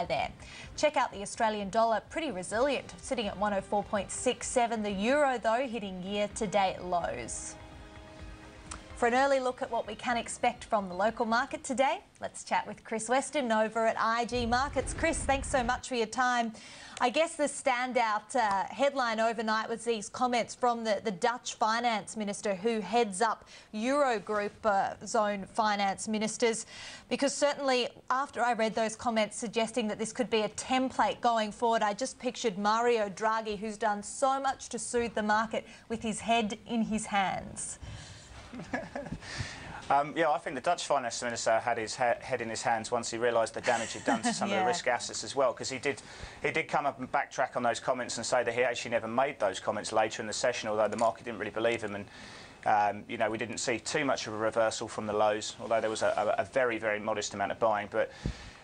there. Check out the Australian dollar, pretty resilient, sitting at 104.67. The euro, though, hitting year-to-date lows. For an early look at what we can expect from the local market today, let's chat with Chris Weston over at IG Markets. Chris, thanks so much for your time. I guess the standout headline overnight was these comments from the Dutch finance minister who heads up Eurogroup zone finance ministers, because certainly after I read those comments suggesting that this could be a template going forward, I just pictured Mario Draghi, who's done so much to soothe the market, with his head in his hands. Yeah, I think the Dutch finance minister had his head in his hands once he realised the damage he'd done to some of the risk assets as well, because he did come up and backtrack on those comments and say that he actually never made those comments later in the session, although the market didn't really believe him. And you know, we didn't see too much of a reversal from the lows, although there was a very, very modest amount of buying. But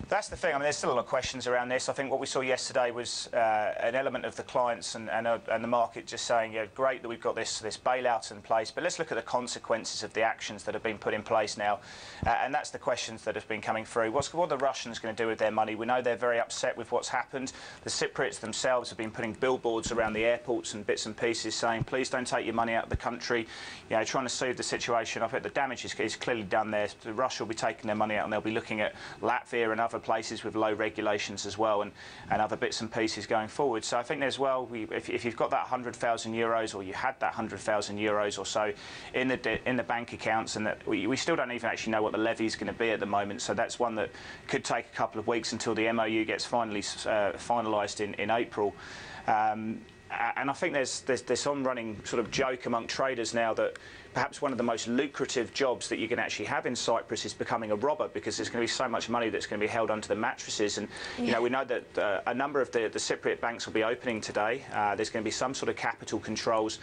that's the thing. I mean, there's still a lot of questions around this. I think what we saw yesterday was an element of the clients and the market just saying, yeah, great that we've got this bailout in place, but let's look at the consequences of the actions that have been put in place now. And that's the questions that have been coming through. What are the Russians going to do with their money? We know they're very upset with what's happened. The Cypriots themselves have been putting billboards around the airports and bits and pieces saying, please don't take your money out of the country, you know, trying to soothe the situation. I think the damage is clearly done there. Russia will be taking their money out, and they'll be looking at Latvia and other places with low regulations as well, and other bits and pieces going forward. So I think as well, if you've got that 100,000 euros, or you had that 100,000 euros or so in the bank accounts, and that we still don't even actually know what the levy is going to be at the moment. So that's one that could take a couple of weeks until the MOU gets finalised in April. And I think there's this on-running sort of joke among traders now that perhaps one of the most lucrative jobs that you can actually have in Cyprus is becoming a robber, because there's going to be so much money that's going to be held under the mattresses. And you know, we know that a number of the Cypriot banks will be opening today. There's going to be some sort of capital controls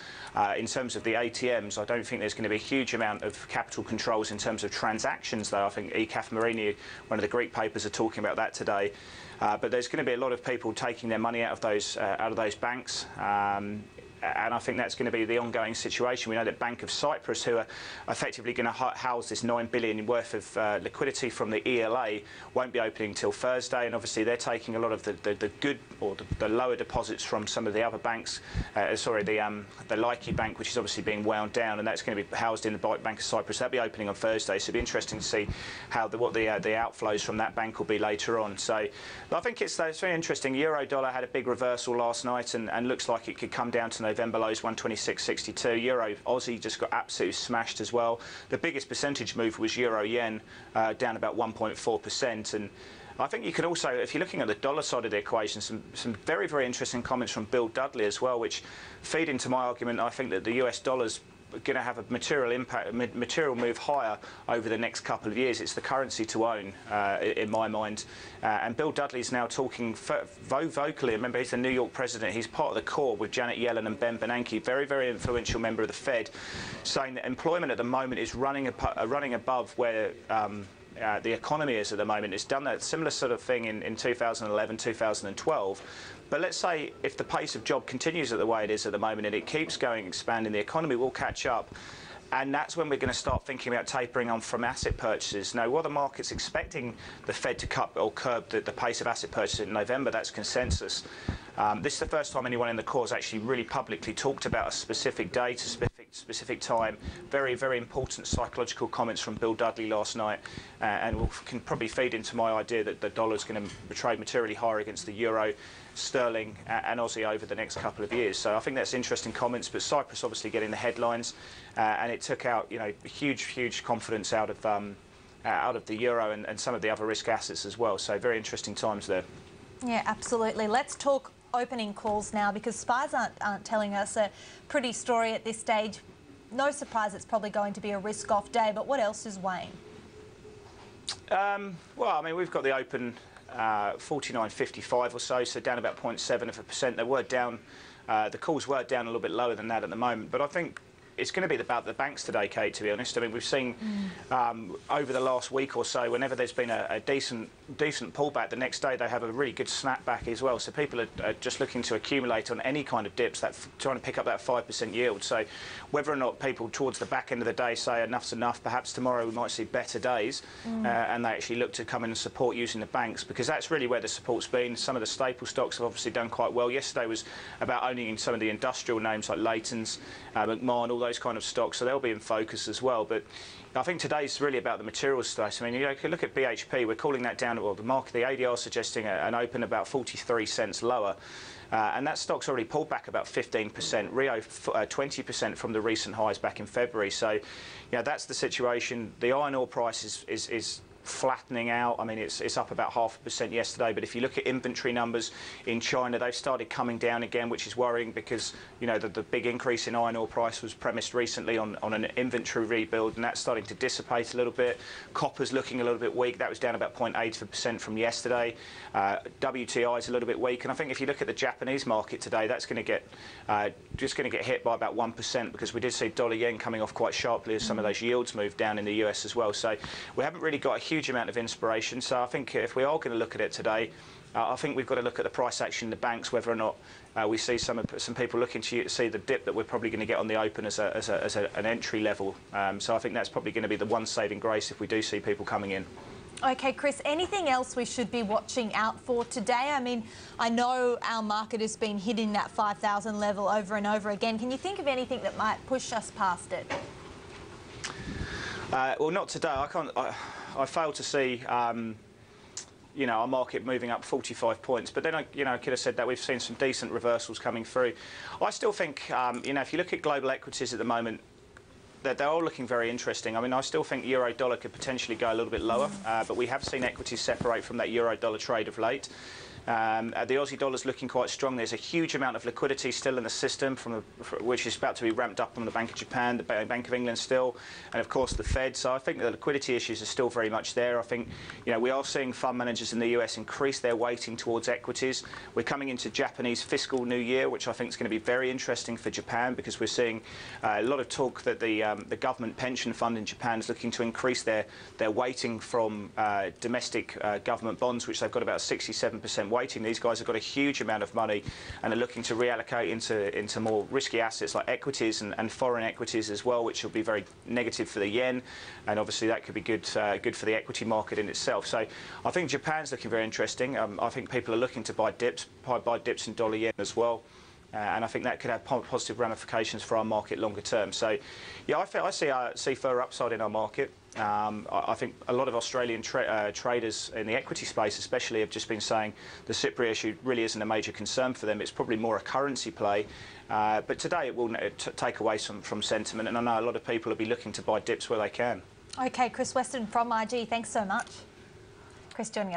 in terms of the ATMs. I don't think there's going to be a huge amount of capital controls in terms of transactions, though. I think ECAF Marini, one of the Greek papers, are talking about that today. But there's going to be a lot of people taking their money out of those banks. And I think that's going to be the ongoing situation. We know that Bank of Cyprus, who are effectively going to house this $9 billion worth of liquidity from the ELA, won't be opening until Thursday. And obviously they're taking a lot of the good, or the lower deposits from some of the other banks. The Laiki Bank, which is obviously being wound down, and that's going to be housed in the Bank of Cyprus. That'll be opening on Thursday, so it'll be interesting to see how what the outflows from that bank will be later on. So I think it's very interesting. Euro dollar had a big reversal last night, and looks like it could come down to November lows 126.62. Euro Aussie just got absolutely smashed as well. The biggest percentage move was Euro Yen, down about 1.4%. And I think you could also, if you're looking at the dollar side of the equation, some very, very interesting comments from Bill Dudley as well, which feed into my argument. I think that the US dollar's going to have a material move higher over the next couple of years. It's the currency to own, in my mind. And Bill Dudley's now talking vocally. Remember, he's the New York president. He's part of the core with Janet Yellen and Ben Bernanke, very, very influential member of the Fed, saying that employment at the moment is running above where the economy is at the moment. It's done that similar sort of thing in 2011, 2012. But let's say if the pace of job continues at the way it is at the moment, and it keeps going, expanding, the economy will catch up. And that's when we're going to start thinking about tapering on from asset purchases. Now, what the market's expecting the Fed to cut or curb the pace of asset purchases in November, that's consensus. This is the first time anyone in the core has actually really publicly talked about a specific date, a specific time. Very, very important psychological comments from Bill Dudley last night, and can probably feed into my idea that the dollar's going to trade materially higher against the euro, sterling and Aussie over the next couple of years. So I think that's interesting comments. But Cyprus obviously getting the headlines, and it took out, you know, huge confidence out of the euro and some of the other risk assets as well. So very interesting times there. Yeah, absolutely. Let's talk opening calls now, because spies aren't telling us a pretty story at this stage. No surprise it's probably going to be a risk-off day, but what else is weighing? Well, I mean, we've got the open 49.55 or so down about 0.7%. They were down, the calls were down a little bit lower than that at the moment, but I think it's going to be about the banks today, Kate, to be honest. I mean, we've seen over the last week or so, whenever there's been a decent decent pullback, the next day they have a really good snapback as well. So people are just looking to accumulate on any kind of dips, trying to pick up that 5% yield. So whether or not people towards the back end of the day say enough's enough, perhaps tomorrow we might see better days, and they actually look to come in and support using the banks, because that's really where the support's been. Some of the staple stocks have obviously done quite well. Yesterday was about owning some of the industrial names like Leighton's, McMahon, all those kind of stocks, so they'll be in focus as well. But I think today's really about the materials space. I mean, you can look at BHP, we're calling that down, well, the market, the ADR suggesting an open about 43 cents lower. And that stock's already pulled back about 15%, Rio 20% from the recent highs back in February. So, that's the situation. The iron ore price is flattening out. I mean, it's up about 0.5% yesterday, but if you look at inventory numbers in China, they've started coming down again, which is worrying, because the big increase in iron ore price was premised recently on an inventory rebuild, and that's starting to dissipate a little bit. Copper's looking a little bit weak. That was down about 0.8% from yesterday. WTI is a little bit weak, and I think if you look at the Japanese market today, that's going to get just going to get hit by about 1%, because we did see dollar yen coming off quite sharply as some of those yields moved down in the US as well. So we haven't really got a huge amount of inspiration. So I think if we are going to look at it today, I think we've got to look at the price action in the banks, whether or not we see some people looking to see the dip that we're probably going to get on the open as an entry level. So I think that's probably going to be the one saving grace if we do see people coming in. OK, Chris, anything else we should be watching out for today? I mean, I know our market has been hitting that 5,000 level over and over again. Can you think of anything that might push us past it? Well, not today. I failed to see, our market moving up 45 points. But then, I could have said that we've seen some decent reversals coming through. I still think, if you look at global equities at the moment, they're all looking very interesting. I mean, I still think euro-dollar could potentially go a little bit lower, but we have seen equities separate from that euro-dollar trade of late. The Aussie dollar's looking quite strong. There's a huge amount of liquidity still in the system, which is about to be ramped up from the Bank of Japan, the Bank of England still, and of course the Fed. So I think the liquidity issues are still very much there. I think we are seeing fund managers in the US increase their weighting towards equities. We're coming into Japanese fiscal New Year, which I think is going to be very interesting for Japan, because we're seeing a lot of talk that the government pension fund in Japan is looking to increase their weighting from domestic government bonds, which they've got about 67% weighting. These guys have got a huge amount of money and are looking to reallocate into more risky assets like equities and foreign equities as well, which will be very negative for the yen, and obviously that could be good for the equity market in itself. So I think Japan's looking very interesting. I think people are looking to buy dips in dollar yen as well. And I think that could have positive ramifications for our market longer term. So, I see further upside in our market. I think a lot of Australian traders in the equity space especially have just been saying the Cypriot issue really isn't a major concern for them. It's probably more a currency play. But today it will take away from sentiment, and I know a lot of people will be looking to buy dips where they can. OK, Chris Weston from IG, thanks so much. Chris joining us.